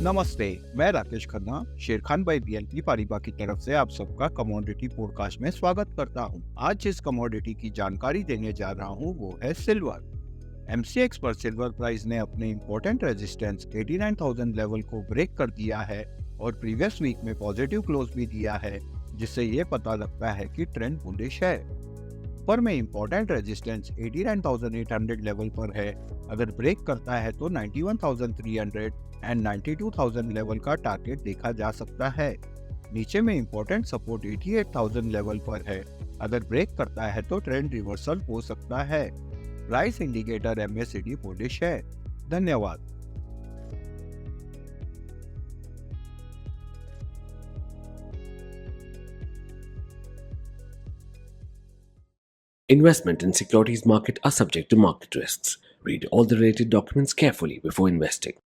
नमस्ते, मैं राकेश खन्ना शेरखान भाई बीएनपी पारिबा की तरफ से आप सबका कमोडिटी पॉडकास्ट में स्वागत करता हूं। आज जिस कमोडिटी की जानकारी देने जा रहा हूं वो है सिल्वर। एमसीएक्स पर सिल्वर प्राइस ने अपने इम्पोर्टेंट रेजिस्टेंस 89,000 लेवल को ब्रेक कर दिया है और प्रीवियस वीक में पॉजिटिव क्लोज भी दिया है, जिससे ये पता लगता है कि ट्रेंड बुलिश है। पर में इम्पोर्टेंट रेजिस्टेंस 89,800 लेवल पर है। अगर ब्रेक करता है तो 91,300 एंड 92,000 लेवल का टारगेट देखा जा सकता है। नीचे में इम्पोर्टेंट सपोर्ट 88,000 लेवल पर है। अगर ब्रेक करता है तो ट्रेंड रिवर्सल हो सकता है। प्राइस इंडिकेटर MACD बुलिश है। धन्यवाद। Investment in securities market are subject to market risks. Read all the related documents carefully before investing.